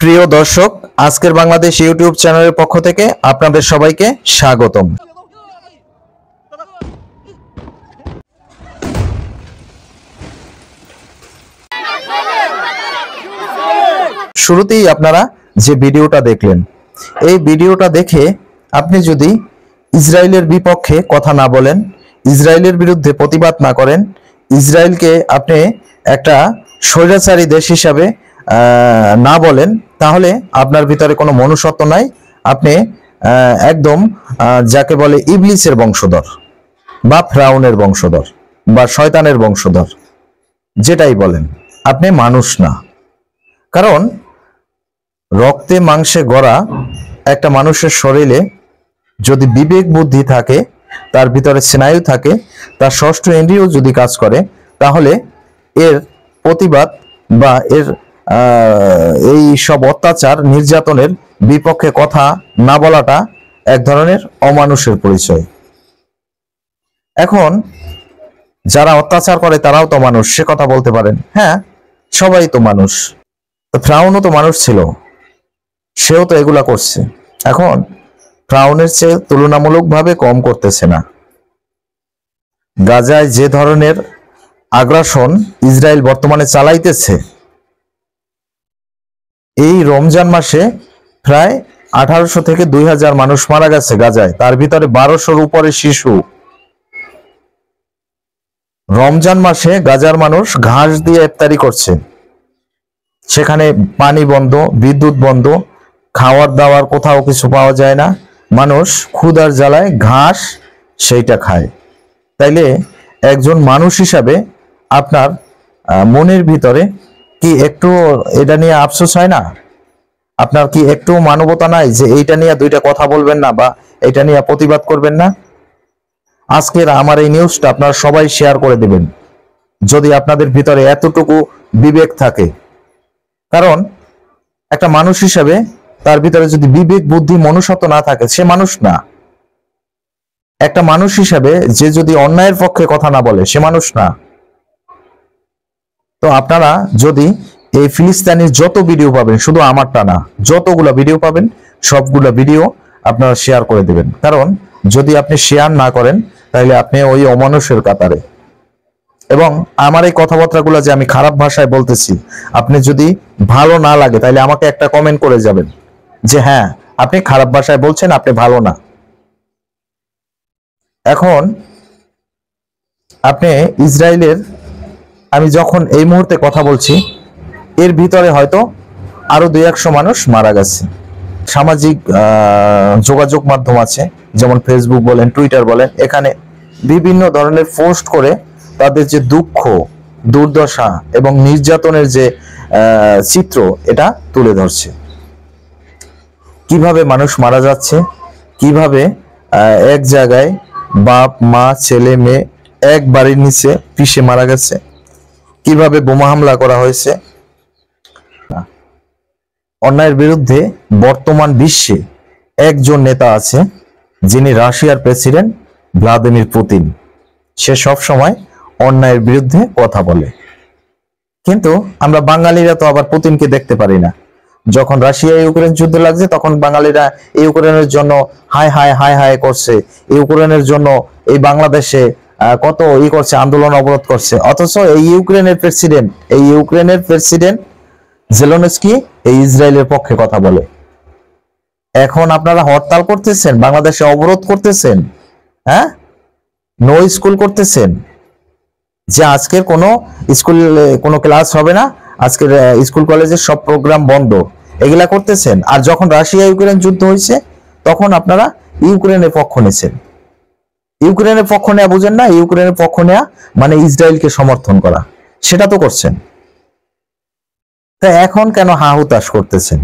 প্রিয় দর্শক, আজকের বাংলাদেশ ইউটিউব চ্যানেলের পক্ষ থেকে আপনাদের সবাইকে স্বাগতম। শুরুতেই আপনারা যে ভিডিওটা দেখলেন, এই ভিডিওটা দেখে আপনি যদি ইসরায়েলের বিপক্ষে কথা না বলেন, ইসরায়েলের বিরুদ্ধে প্রতিবাদ না করেন, ইসরায়েলকে আপনি একটা স্বৈরাচারী দেশ হিসাবে না বলেন, তাহলে আপনার ভিতরে কোনো মনুষ্যত্ব নাই। আপনি একদম যাকে বলে ইবলিসের বংশধর বা ফেরাউনের বংশধর বা শয়তানের বংশধর, যেটাই বলেন, আপনি মানুষ না। কারণ রক্তে মাংসে গড়া একটা মানুষের শরীরে যদি বিবেক বুদ্ধি থাকে, তার ভিতরে স্নায়ু থাকে, তার ষষ্ঠ ইন্দ্রিয় যদি কাজ করে, তাহলে এর প্রতিবাদ বা এর এই সব অত্যাচার নির্যাতনের বিপক্ষে কথা না বলাটা এক ধরনের অমানুষের পরিচয়। এখন যারা অত্যাচার করে তারাও তো মানুষ, সে কথা বলতে পারেন। হ্যাঁ, সবাই তো মানুষ। ফেরাউনও তো মানুষ ছিল, সেও তো এগুলা করছে। এখন ফেরাউনের চেয়ে তুলনামূলকভাবে কম করতেছে না। গাজায় যে ধরনের আগ্রাসন ইসরায়েল বর্তমানে চালাইতেছে, এই রমজান মাসে প্রায় 1800 থেকে 2000 মানুষ মারা গেছে গাজায়, তার ভিতরে 1200-র উপরে শিশু। রমজান মাসে গাজার মানুষ ঘাস দিয়ে ইফতারি করছে, সেখানে পানি বন্ধ, বিদ্যুৎ বন্ধ, খাওয়ার দাওয়ার কোথাও কিছু পাওয়া যায় না। মানুষ ক্ষুধার জ্বালায় ঘাস সেইটা খায়। তাইলে একজন মানুষ হিসাবে আপনার মনের ভিতরে কি একটু এটা নিয়ে আফসোস হয় না? আপনার কি একটু মানবতা নাই যে এইটা নিয়ে দুইটা কথা বলবেন না বা এটা নিয়ে প্রতিবাদ করবেন না? আজকের আমার এই নিউজটা আপনারা সবাই শেয়ার করে দেবেন, যদি আপনাদের ভিতরে এতটুকু বিবেক থাকে। কারণ একটা মানুষ হিসাবে তার ভিতরে যদি বিবেক বুদ্ধি মনুষ্যত্ব না থাকে, সে মানুষ না। একটা মানুষ হিসাবে যে যদি অন্যায়ের পক্ষে কথা না বলে, সে মানুষ না। তো আপনারা যদি এই ফিলিস্তিনির যত ভিডিও পাবেন, শুধু আমারটা না, যতগুলো ভিডিও পাবেন সবগুলো ভিডিও আপনারা শেয়ার করে দেবেন। কারণ যদি আপনি শেয়ার না করেন, তাহলে আপনি ওই অমানুষের কাতারে। এবং আমার এই কথাবার্তাগুলো যে আমি খারাপ ভাষায় বলতেছি, আপনি যদি ভালো না লাগে, তাহলে আমাকে একটা কমেন্ট করে যাবেন যে হ্যাঁ, আপনি খারাপ ভাষায় বলছেন, আপনি ভালো না। এখন আপনি ইসরায়েলের, আমি যখন এই মুহূর্তে কথা বলছি, এর ভিতরে হয়তো আরো 200 মানুষ মারা গেছে। সামাজিক যোগাযোগ মাধ্যম আছে, যেমন ফেসবুক বলেন, টুইটার বলেন, এখানে বিভিন্ন ধরনের পোস্ট করে তাদের যে দুঃখ, দুর্দশা এবং নির্যাতনের যে চিত্র, এটা তুলে ধরছে। কিভাবে মানুষ মারা যাচ্ছে, কিভাবে এক জায়গায় বাপ মা ছেলে মেয়ে এক বাড়ির নিচে পিষে মারা গেছে, কিভাবে বোমা হামলা করা হয়েছে। অন্যায়ের বিরুদ্ধে বর্তমান বিশ্বে একজন নেতা আছে, যিনি রাশিয়ার প্রেসিডেন্ট ভ্লাদিমির পুতিন। সে সব সময় অন্যায়ের বিরুদ্ধে কথা বলে, কিন্তু আমরা বাঙালিরা তো আবার পুতিনকে দেখতে পারি না। যখন রাশিয়া ইউক্রেন যুদ্ধ লাগছে, তখন বাঙালিরা ইউক্রেনের জন্য হায় হায় হায় হায় করছে, ইউক্রেনের জন্য এই বাংলাদেশে কত করছে, আন্দোলন অবরোধ করছে। অথচ এই ইউক্রেনের প্রেসিডেন্ট জেলেনস্কি এই ইসরায়েলের পক্ষে কথা বলে। এখন আপনারা হরতাল করতেছেন, বাংলাদেশে অবরোধ করতেছেন, হ্যাঁ, নো স্কুল করতেছেন, যে আজকের কোনো ক্লাস হবে না, আজকের স্কুল কলেজের সব প্রোগ্রাম বন্ধ, এগুলা করতেছেন। আর যখন রাশিয়া ইউক্রেন যুদ্ধ হয়েছে, তখন আপনারা ইউক্রেনের পক্ষ নিয়েছেন। ইউক্রেনের পক্ষ নেওয়া বুঝেন না? ইউক্রেনের পক্ষ নেওয়া মানে ইসরায়েলকে সমর্থন করা, সেটা তো করছেন। তা এখন কেন হাহুতাশ করতেছেন?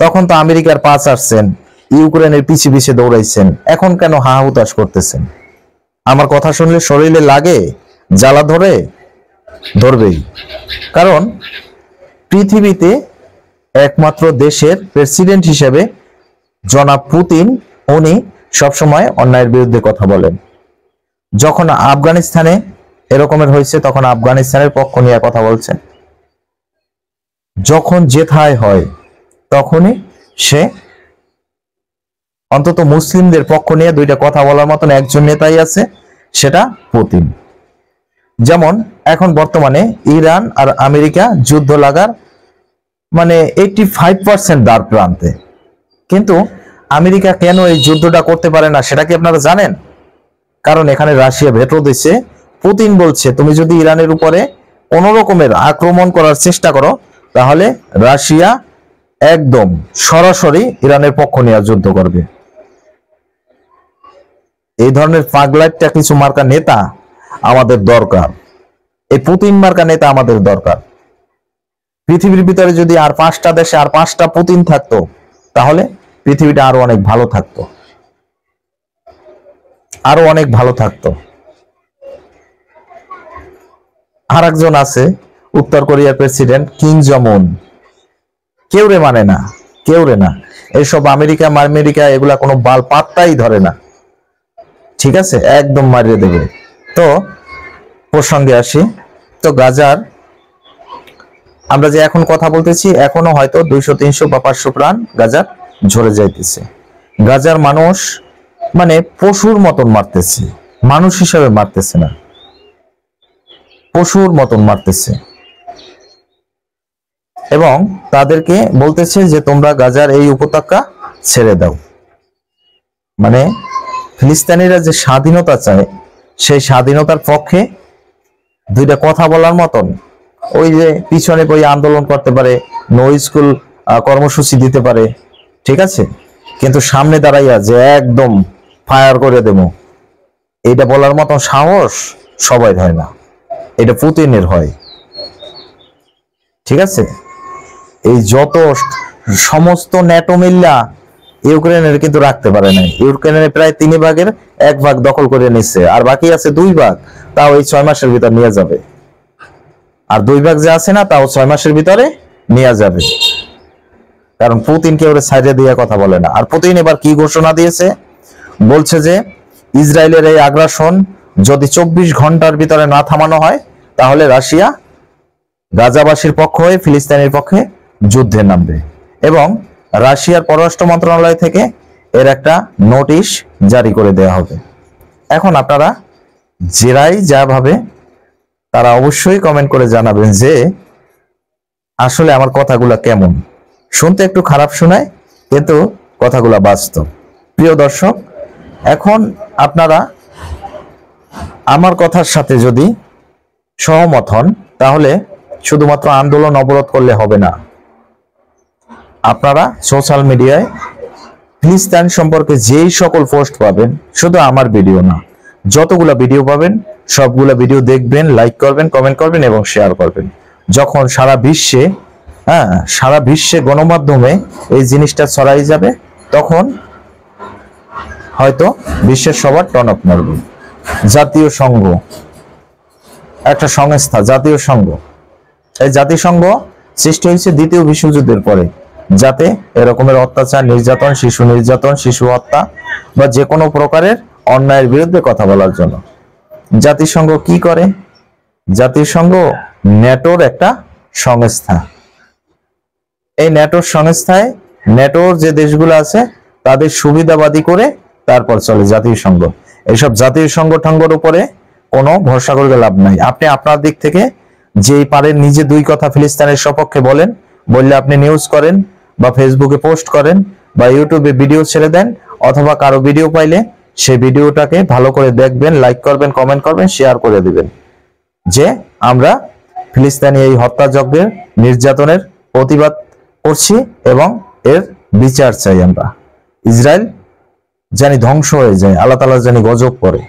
তখন তো আমেরিকার পাঁচ আসছেন, ইউক্রেনের পিছে পিছে দৌড়াইছেন, এখন কেন হাহুতাশ করতেছেন? আমার কথা শুনলে শরীরে লাগে, জ্বালা ধরবেই। কারণ পৃথিবীতে একমাত্র দেশের প্রেসিডেন্ট হিসেবে জনাব পুতিন, উনি সবসময় অন্যায়ের বিরুদ্ধে কথা বলেন। যখন আফগানিস্তানে এরকমের হয়েছে, তখন আফগানিস্তানের পক্ষ নিয়ে কথা বলছেন। যখন যেথায় হয়, তখনই সে অন্তত মুসলিমদের পক্ষ নিয়ে দুইটা কথা বলার মতন একজন নেতাই আছে, সেটা পুতিন। যেমন এখন বর্তমানে ইরান আর আমেরিকা যুদ্ধ লাগার 85% দ্বার প্রান্তে, কিন্তু আমেরিকা কেন এই যুদ্ধটা করতে পারে না সেটা কি আপনারা জানেন? কারণ এখানে রাশিয়া ভেটো দিচ্ছে। পুতিন বলছে তুমি যদি ইরানের উপরে কোন রকমের আক্রমণ করার চেষ্টা করো তাহলে রাশিয়া একদম সরাসরি ইরানের পক্ষ নিয়ে যুদ্ধ করবে। এই ধরনের পাগলাইটটা কিছু মার্কা নেতা আমাদের দরকার। এই পুতিন মার্কা নেতা আমাদের দরকার। পৃথিবীর ভিতরে যদি আর 5টা দেশে আর 5টা পুতিন থাকতো তাহলে পৃথিবীটা আরো অনেক ভালো থাকতো, আরো অনেক ভালো থাকতো। আর একজন আছে উত্তর কোরিয়ার প্রেসিডেন্ট কিম জং উন, কেউ রে মানে না, কেউ রে না। এইসব আমেরিকা এগুলা কোনো বাল পাত্তাই ধরে না, ঠিক আছে, একদম মারিয়ে দেবে। তো প্রসঙ্গে আসি, তো গাজার আমরা যে এখন কথা বলতেছি এখনো হয়তো 200, 300 বা 500 প্রাণ গাজার ঝরে যাইতেছে। গাজার মানুষ পশুর মতন মারতেছে, মানুষ হিসাবে মারতেছে না, পশুর মতন মারতেছে। এবং তাদেরকে বলতেছে যে তোমরা গাজার এই উপত্যকা ছেড়ে দাও। ফিলিস্তিনিরা যে স্বাধীনতা চায় সেই স্বাধীনতার পক্ষে দুইটা কথা বলার মতন, ওই যে পিছনে বই আন্দোলন করতে পারে, নো স্কুল কর্মসূচি দিতে পারে, ঠিক আছে, কিন্তু সামনে দাঁড়াইয়া যে একদম ফায়ার করে দেব এইটা বলার মতন সাহস সবাই হয় না, এটা পুতিনের হয়, ঠিক আছে। এই যত সমস্ত ন্যাটো মিল্লা ইউক্রেনের কিন্তু রাখতে পারে নাই। ইউক্রেনের প্রায় 3 ভাগের 1 ভাগ দখল করে নিচ্ছে, আর বাকি আছে 2 ভাগ, তাও এই 6 মাসের ভিতর নিয়ে যাবে। আর 2 ভাগ যে আছে না তাও 6 মাসের ভিতরে নিয়ে যাবে, কারণ পুতিন কেউ সাইডে দিয়ে কথা বলে না। আর পুতিন এবার কি ঘোষণা দিয়েছে, বলছে যে ইসরায়েলের এই আগ্রাসন যদি 24 ঘন্টার ভিতরে না থামানো হয় তাহলে রাশিয়া গাজাবাসীর পক্ষ হয়ে ফিলিস্তিনের পক্ষে যুদ্ধে নামবে। এবং রাশিয়ার পররাষ্ট্র মন্ত্রণালয় থেকে এর একটা নোটিশ জারি করে দেওয়া হবে। এখন আপনারা যেরাই যা ভাবে তারা অবশ্যই কমেন্ট করে জানাবেন যে আসলে আমার কথাগুলা কেমন। শুনতে একটু খারাপ শোনায়, কিন্তু কথাগুলা বাস্তব। প্রিয় দর্শক, এখন আপনারা আমার কথার সাথে যদি সহমত হন তাহলে শুধুমাত্র আন্দোলন অবরোধ করলে হবে না। আপনারা সোশ্যাল মিডিয়ায় ফিলিস্তিন সম্পর্কে যেই সকল পোস্ট পাবেন, শুধু আমার ভিডিও না, যতগুলা ভিডিও পাবেন সবগুলা ভিডিও দেখবেন, লাইক করবেন, কমেন্ট করবেন এবং শেয়ার করবেন। যখন সারা বিশ্বে গণমাধ্যমে এই জিনিসটা ছড়াই যাবে তখন হয়তো বিশ্বের সবার টনক নড়বে। জাতীয় সংঘ একটা সংস্থা, জাতীয় সংঘ, এই জাতিসংঘ সৃষ্টি হয়েছে 2য় বিশ্বযুদ্ধের পরে, যাতে এরকমের অত্যাচার, নির্যাতন, শিশু হত্যা বা যে কোনো প্রকারের অন্যায়ের বিরুদ্ধে কথা বলার জন্য। জাতিসংঘ কি করে? জাতিসংঘ ন্যাটোর একটা সংস্থা। এই ন্যাটোর সংস্থায় ন্যাটোর যে দেশগুলো আছে তাদের সুবিধাবাদী করে তারপর চলে জাতীয় সংঘ। এইসব জাতীয় সংগঠনের উপরে কোনো ভরসা করে লাভ নাই। আপনি আপনার দিক থেকে যেই পারেন নিজে 2 কথা ফিলিস্তিনের সপক্ষে বলেন, বললে আপনি নিউজ করেন বা ফেসবুকে পোস্ট করেন বা ইউটিউবে ভিডিও ছেড়ে দেন, অথবা কারো ভিডিও পাইলে সেই ভিডিওটাকে ভালো করে দেখবেন, লাইক করবেন, কমেন্ট করবেন, শেয়ার করে দিবেন যে আমরা ফিলিস্তিনি এই হত্যাযজ্ঞের, নির্যাতনের প্রতিবাদ করছি এবং এর বিচার চাই। আমরা ইসরায়েল জানি ধ্বংস হয়ে যায়, আল্লাহ তাআলা জানি গজব করে।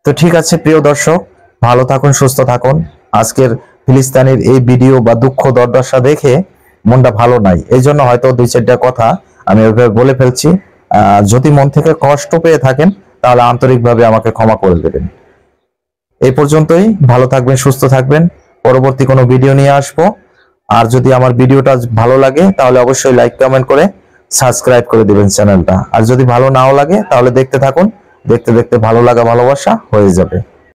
তো ঠিক আছে প্রিয় দর্শক, ভালো থাকুন, সুস্থ থাকুন। আজকের ফিলিস্তিনের এই ভিডিও বা দুঃখ দুর্দশা দেখে মনটা ভালো নাই, এই জন্য হয়তো 2-4টা কথা আমি ওইভাবে বলে ফেলছি। যদি মন থেকে কষ্ট পেয়ে থাকেন তাহলে আন্তরিকভাবে আমাকে ক্ষমা করে দেবেন। এই পর্যন্তই, ভালো থাকবেন, সুস্থ থাকবেন। পরবর্তী কোনো ভিডিও নিয়ে আসবো। আর যদি আমার ভিডিওটা ভালো লাগে তাহলে অবশ্যই লাইক, কমেন্ট করে সাবস্ক্রাইব করে দিবেন চ্যানেলটা। আর যদি ভালো নাও লাগে তাহলে দেখতে থাকুন, দেখতে দেখতে ভালো লাগা ভালোবাসা হয়ে যাবে।